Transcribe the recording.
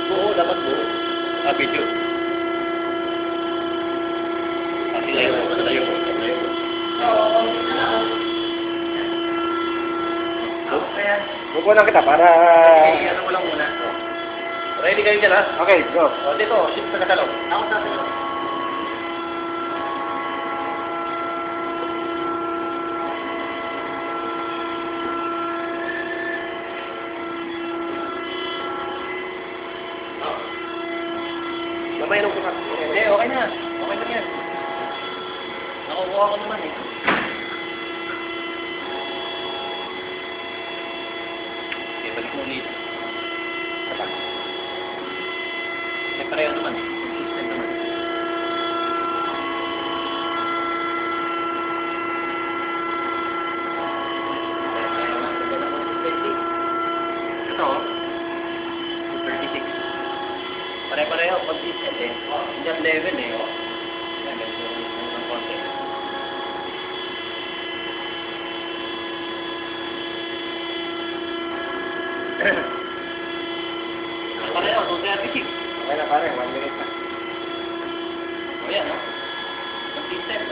buo, dapat buo. Video. Kasi layo mo. Buko lang kita para... Ano mo lang muna. Ready kayo dyan, ha? Okay, go. O, dito, shift sa kasalaw. Ako sa kasalaw. Mamaya nung sukat. Hindi, okay na. Okay na yan. Nakukuha ko naman eh. Okay, balik mo ulit. Kapag. May pareho naman eh. Consistent naman. Ito, 236. Pare-pareho, consistent eh. Diyan level eh. Yan, medyo ng konti. Pareho, 236. Okay na pare, 1 minute na. O yan, no? Consistent.